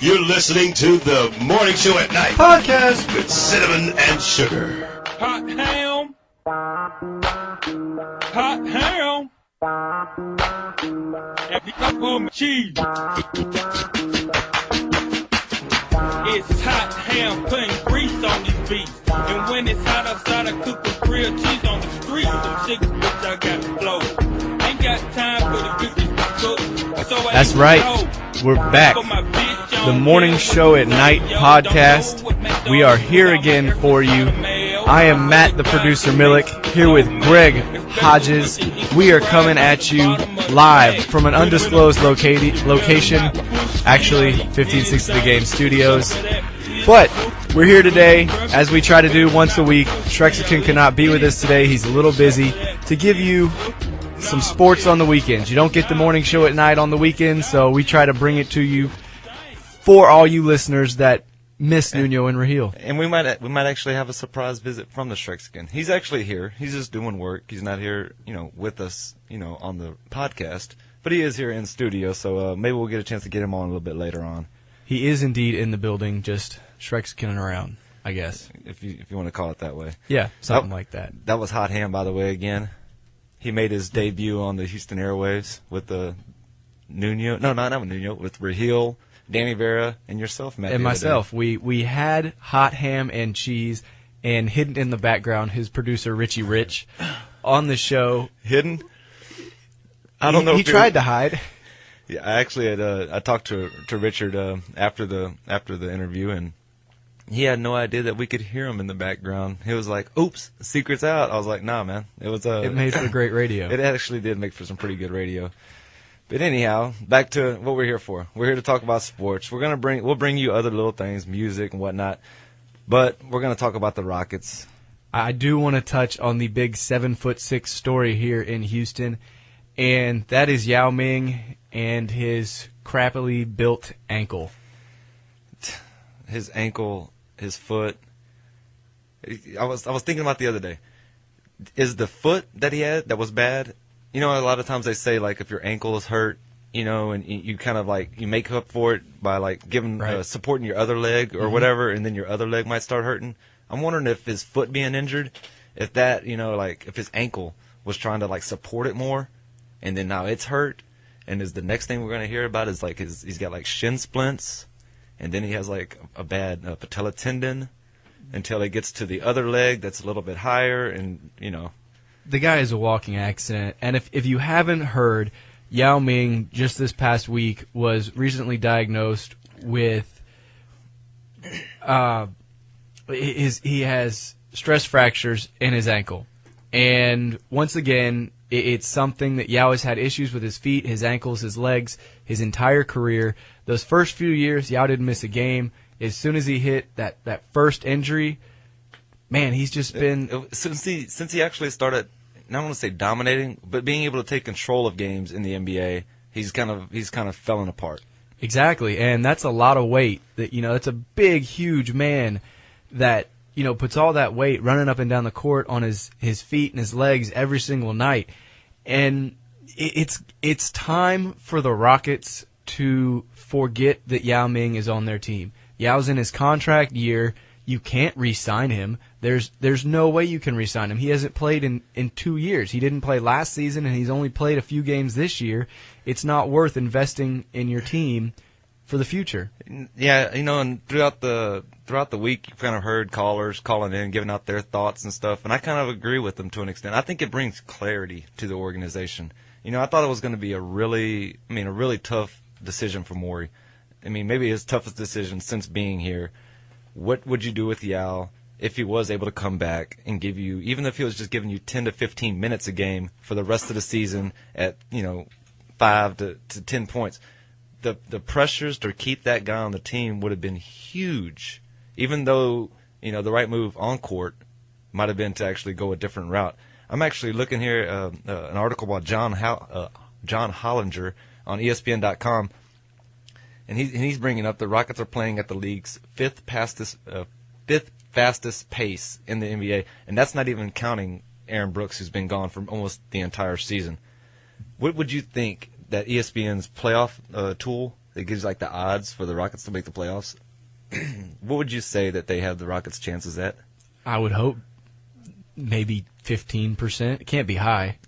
You're listening to the Morning Show at Night Podcast with Cinnamon and Sugar. Hot ham. Hot ham. And pickle cheese. It's hot ham putting grease on these beats. And when it's hot outside, I cook with grilled cheese on the street. Some chicken bitch, I got flow. Ain't got time for the cookies to cook. So that's right. We're back. The Morning Show at Night Podcast. We are here again for you. I am Matt, the producer Millick, here with Greg Hodges. We are coming at you live from an undisclosed location, actually 1560 The Game Studios. But we're here today, as we try to do once a week. Shrexican cannot be with us today. He's a little busy, to give you some sports on the weekends. You don't get the Morning Show at Night on the weekends, so we try to bring it to you for all you listeners that miss Nuno and Raheel. And we might actually have a surprise visit from the Shrexican. He's actually here. He's just doing work. He's not here, with us, on the podcast. But he is here in studio, so maybe we'll get a chance to get him on a little bit later on. He is indeed in the building, just Shrexicaning around, I guess. If you want to call it that way. Yeah, something like that. That was Hot Ham, by the way, again. He made his debut on the Houston airwaves with Nuno. No, not with Nuno. With Raheel, Danny Vera, and yourself, Matt. And myself. We had Hot Ham and Cheese, and hidden in the background, his producer, Richie Rich, on the show. Hidden? I don't know. He tried to hide. Yeah, I actually had. I talked to Richard after the interview, and he had no idea that we could hear him in the background. He was like, "Oops, secret's out." I was like, "Nah, man, it was." It made for great radio. It actually did make for some pretty good radio. But anyhow, back to what we're here for. We're here to talk about sports. We'll bring you other little things, music and whatnot. But we're gonna talk about the Rockets. I do want to touch on the big 7'6" story here in Houston, and that is Yao Ming and his crappily built ankle. His ankle, his foot. I was thinking about the other day. Is the foot that he had that was bad? A lot of times they say, like, if your ankle is hurt, and you kind of, like, you make up for it by, like, giving supporting your other leg or whatever, and then your other leg might start hurting. I'm wondering if his foot being injured, if that, if his ankle was trying to, like, support it more, and then now it's hurt, and is the next thing we're going to hear about is, like, he's got, like, shin splints, and then he has, like, a bad patella tendon until he gets to the other leg that's a little bit higher, and, The guy is a walking accident, and if you haven't heard, Yao Ming just this past week was recently diagnosed with he has stress fractures in his ankle, and once again, it's something that Yao has had issues with his feet, his ankles, his legs, his entire career. Those first few years, Yao didn't miss a game. As soon as he hit that first injury, man, he's just been since he actually started. I don't want to say dominating, but being able to take control of games in the NBA, he's kind of fallen apart. Exactly, and that's a lot of weight. That's a big, huge man that puts all that weight running up and down the court on his feet and his legs every single night. And it's time for the Rockets to forget that Yao Ming is on their team. Yao's in his contract year. You can't re-sign him. There's no way you can re-sign him. He hasn't played in 2 years. He didn't play last season, and he's only played a few games this year. It's not worth investing in your team for the future. Yeah, and throughout the week, you've kind of heard callers calling in, giving out their thoughts and stuff, and I kind of agree with them to an extent. I think it brings clarity to the organization. I thought it was going to be a really tough decision for Morey. Maybe his toughest decision since being here. What would you do with Yao if he was able to come back and give you, even if he was just giving you 10 to 15 minutes a game for the rest of the season at 5 to 10 points? The pressures to keep that guy on the team would have been huge, even though the right move on court might have been to actually go a different route. I'm actually looking here an article about John Hollinger on ESPN.com. And he's bringing up the Rockets are playing at the league's fifth fastest pace in the NBA, and that's not even counting Aaron Brooks, who's been gone for almost the entire season. What would you think that ESPN's playoff tool that gives like the odds for the Rockets to make the playoffs, what would you say that they have the Rockets' chances at? I would hope maybe 15%. It can't be high.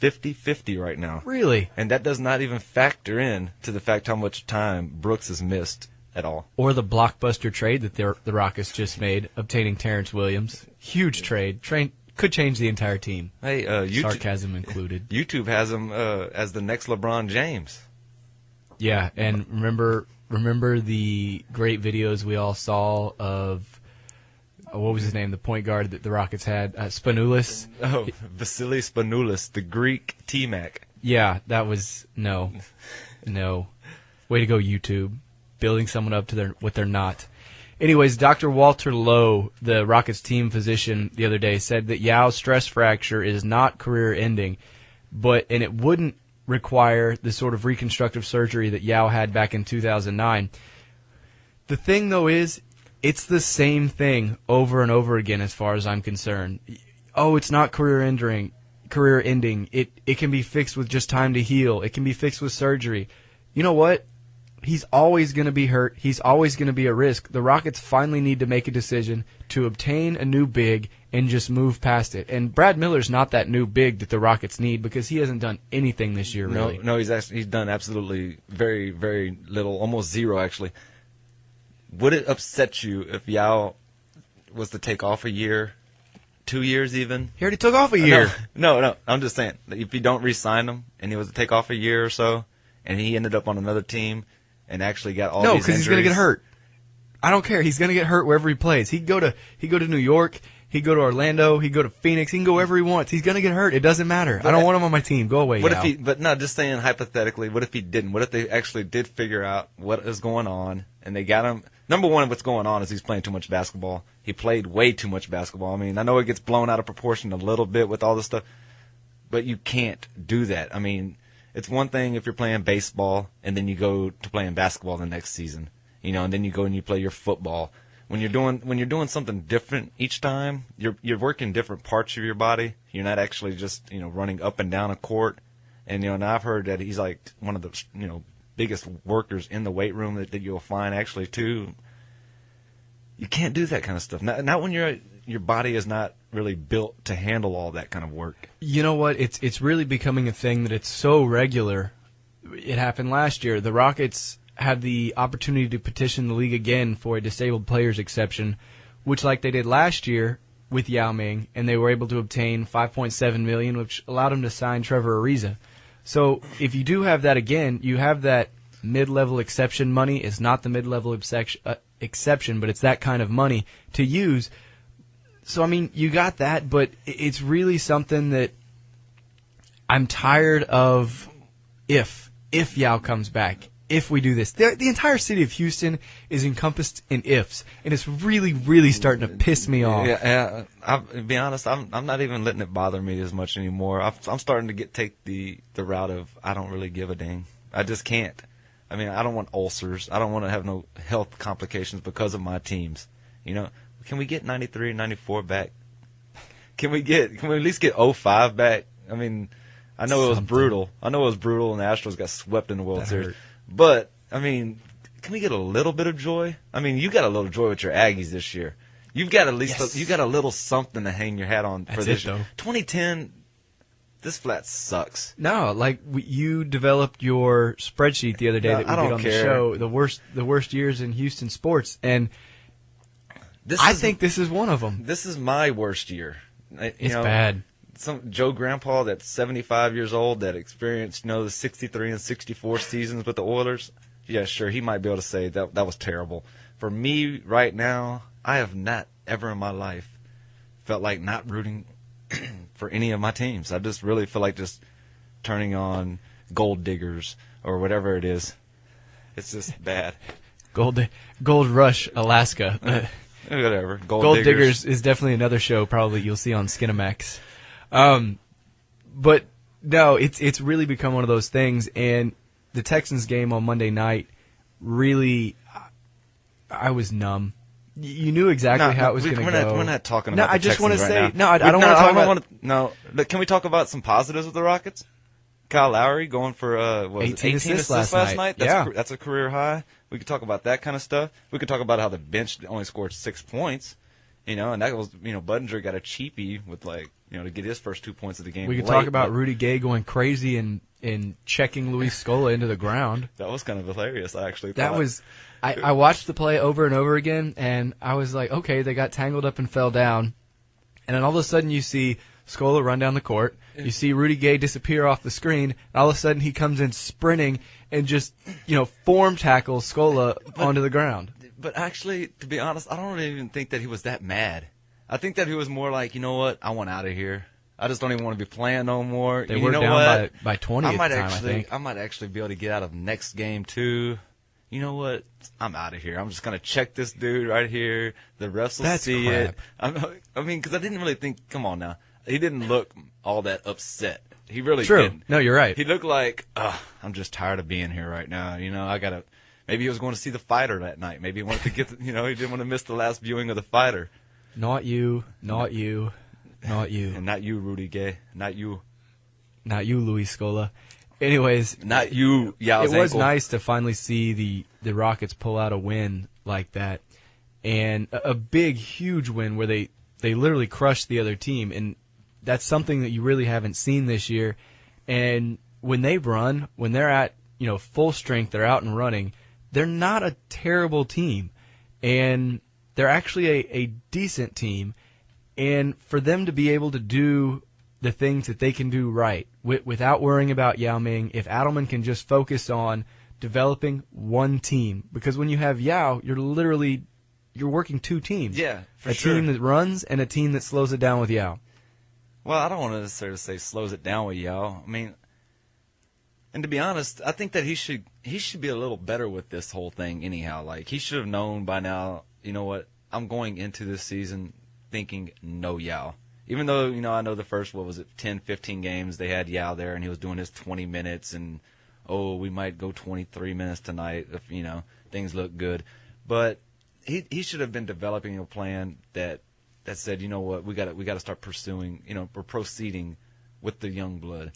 50-50 right now. Really? And that does not even factor in to the fact how much time Brooks has missed at all. Or the blockbuster trade that the Rockets just made, obtaining Terrence Williams. Huge trade. Could change the entire team. Hey, sarcasm included. YouTube has him as the next LeBron James. Yeah, and remember the great videos we all saw of what was his name, the point guard that the Rockets had, Spanoulis. Oh, Vasily Spanoulis, the Greek T-Mac. Yeah, that was no. Way to go, YouTube, building someone up to what they're not. Anyways, Dr. Walter Lowe, the Rockets team physician, the other day said that Yao's stress fracture is not career-ending, and it wouldn't require the sort of reconstructive surgery that Yao had back in 2009. The thing, though, is it's the same thing over and over again as far as I'm concerned. Oh, it's not career-ending. It can be fixed with just time to heal. It can be fixed with surgery. You know what? He's always going to be hurt. He's always going to be at risk. The Rockets finally need to make a decision to obtain a new big and just move past it. And Brad Miller's not that new big that the Rockets need because he hasn't done anything this year, really. No, he's done absolutely very, very little, almost zero, actually. Would it upset you if Yao was to take off a year, 2 years even? He already took off a year. No. I'm just saying, if you don't re-sign him and he was to take off a year or so, and he ended up on another team and actually got all these injuries. No, because he's going to get hurt. I don't care. He's going to get hurt wherever he plays. He'd go to New York. He'd go to Orlando. He'd go to Phoenix. He can go wherever he wants. He's going to get hurt. It doesn't matter. I don't want him on my team. Go away, What if But no, just saying hypothetically, what if he didn't? What if they actually did figure out what is going on and they got him? Number one, what's going on is he's playing too much basketball. He played way too much basketball. I mean, I know it gets blown out of proportion a little bit with all this stuff, but you can't do that. I mean, it's one thing if you're playing baseball and then you go to playing basketball the next season, and then you go and you play your football. When you're doing something different each time, you're working different parts of your body. You're not actually just running up and down a court. And and I've heard that he's like one of the biggest workers in the weight room that you'll find actually too. You can't do that kind of stuff. Not when your body is not really built to handle all that kind of work. You know what? It's really becoming a thing that it's so regular. It happened last year. The Rockets had the opportunity to petition the league again for a disabled players exception, which like they did last year with Yao Ming, and they were able to obtain $5.7 million, which allowed them to sign Trevor Ariza. So if you do have that again, you have that mid-level exception money. It's not the mid-level exception, but it's that kind of money to use. So, I mean, you got that, but it's really something that I'm tired of if Yao comes back, if we do this. The entire city of Houston is encompassed in ifs, and it's really, really starting to piss me off. Yeah. I'll be honest, I'm not even letting it bother me as much anymore. I'm starting to take the route of I don't really give a dang. I just can't. I mean, I don't want ulcers. I don't want to have no health complications because of my teams. Can we get 93 and 94 back? Can we at least get 05 back? I mean, I know it was brutal. And the Astros got swept in the World Series. Hurt. But, I mean, can we get a little bit of joy? I mean, you got a little joy with your Aggies this year. You've got at least you got a little something to hang your hat on for this year. 2010, this flat sucks. No, you developed your spreadsheet the other day that we did on the show, the worst years in Houston sports, and I think this is one of them. This is my worst year. It's bad. Some Joe Grandpa that's 75 years old that experienced the 63 and 64 seasons with the Oilers. Yeah, sure, he might be able to say that was terrible. For me right now, I have not ever in my life felt like not rooting for any of my teams. I just really feel like just turning on Gold Diggers or whatever it is. It's just bad. Gold Rush, Alaska. Whatever. Gold Diggers is definitely another show probably you'll see on Skinamax. But no, it's really become one of those things, and the Texans game on Monday night really, I was numb. You knew exactly how it was going to go. We're not talking about I just want to say, now. I don't want to talk about. No, but can we talk about some positives with the Rockets? Kyle Lowry going for 18 assists last night. That's a career high. We could talk about that kind of stuff. We could talk about how the bench only scored 6 points, and that was Budinger got a cheapie with to get his first 2 points of the game. We could talk about Rudy Gay going crazy and checking Luis Scola into the ground. That was kind of hilarious, I actually thought. That was I watched the play over and over again, and I was like, okay, they got tangled up and fell down, and then all of a sudden you see Scola run down the court. You see Rudy Gay disappear off the screen, and all of a sudden he comes in sprinting and just, form tackles Scola onto the ground. But actually, to be honest, I don't even think that he was that mad. I think that he was more like, you know what, I want out of here. I just don't even want to be playing no more. They were down by 20 at the time, I think. I might actually be able to get out of next game, too. You know what? I'm out of here. I'm just going to check this dude right here. The refs will see it. Because I didn't really think, come on now. He didn't look all that upset. He really didn't. No, you're right. He looked like, I'm just tired of being here right now. Maybe he was going to see the fighter that night. Maybe he wanted to get, he didn't want to miss the last viewing of the fighter. Not you, not you, not you. And not you, Rudy Gay. Not you. Not you, Luis Scola. Anyways. Not you, Yao It was nice to finally see the Rockets pull out a win like that. And a big, huge win where they literally crushed the other team. And that's something that you really haven't seen this year. And when they run, when they're at full strength, they're out and running, they're not a terrible team. And they're actually a decent team. And for them to be able to do the things that they can do right without worrying about Yao Ming, if Adelman can just focus on developing one team. Because when you have Yao, you're working two teams. Yeah, for a sure. team that runs and a team that slows it down with Yao. Well, I don't want to necessarily say slows it down with Yao. I mean, and to be honest, I think that he should be a little better with this whole thing anyhow. Like, he should have known by now, you know what, I'm going into this season thinking no Yao. Even though, I know the first, 10, 15 games, they had Yao there and he was doing his 20 minutes and, we might go 23 minutes tonight if, things look good. But he should have been developing a plan that said, you know what, we got to start pursuing, or proceeding with the young blood.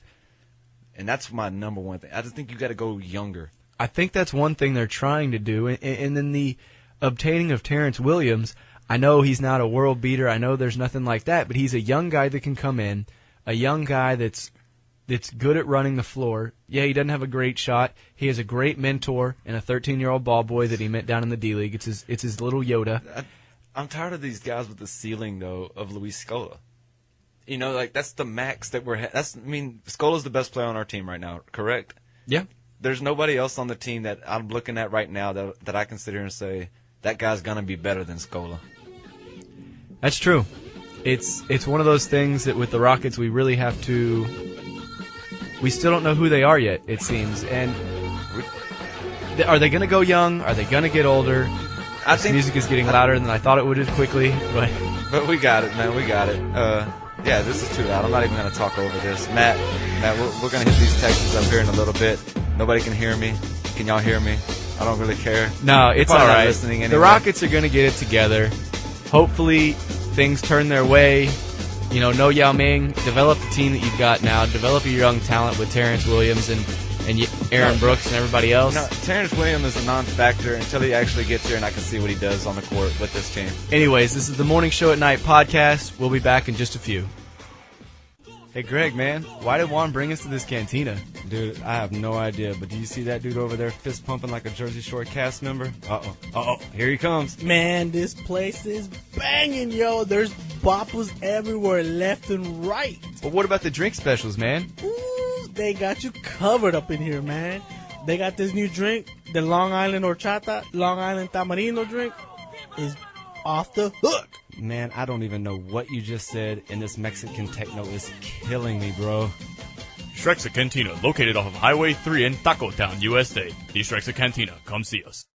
And that's my number one thing. I just think you got to go younger. I think that's one thing they're trying to do. And then the obtaining of Terrence Williams, I know he's not a world beater. I know there's nothing like that, but he's a young guy that can come in, a young guy that's good at running the floor. Yeah, he doesn't have a great shot. He has a great mentor and a 13-year-old ball boy that he met down in the D-League. It's his little Yoda. I'm tired of these guys with the ceiling, though, of Luis Scola. That's the max that Scola's the best player on our team right now, correct? Yeah. There's nobody else on the team that I'm looking at right now that I can sit here and say, that guy's going to be better than Scola. That's true. It's one of those things that with the Rockets we really have to. We still don't know who they are yet, it seems. And are they going to go young? Are they going to get older? I think music is getting louder than I thought it would as quickly. But we got it, man. We got it. Yeah, this is too loud. I'm not even going to talk over this. Matt, we're going to hit these texts up here in a little bit. Nobody can hear me. Can y'all hear me? I don't really care. No, it's all right. Anyway. The Rockets are going to get it together. Hopefully, things turn their way. No Yao Ming. Develop the team that you've got now. Develop your young talent with Terrence Williams and Aaron Brooks and everybody else. No, Terrence Williams is a non-factor until he actually gets here and I can see what he does on the court with this team. Anyways, this is the Morning Show at Night podcast. We'll be back in just a few. Hey, Greg, man, why did Juan bring us to this cantina? Dude, I have no idea, but do you see that dude over there fist pumping like a Jersey Shore cast member? Uh-oh, here he comes. Man, this place is banging, yo. There's boppers everywhere, left and right. But what about the drink specials, man? Ooh, they got you covered up in here, man. They got this new drink, the Long Island Horchata, Long Island Tamarindo drink, is off the hook. Man, I don't even know what you just said, and this Mexican techno is killing me, bro. Shrek's Cantina, located off of Highway 3 in Taco Town, USA. The Shrek's Cantina. Come see us.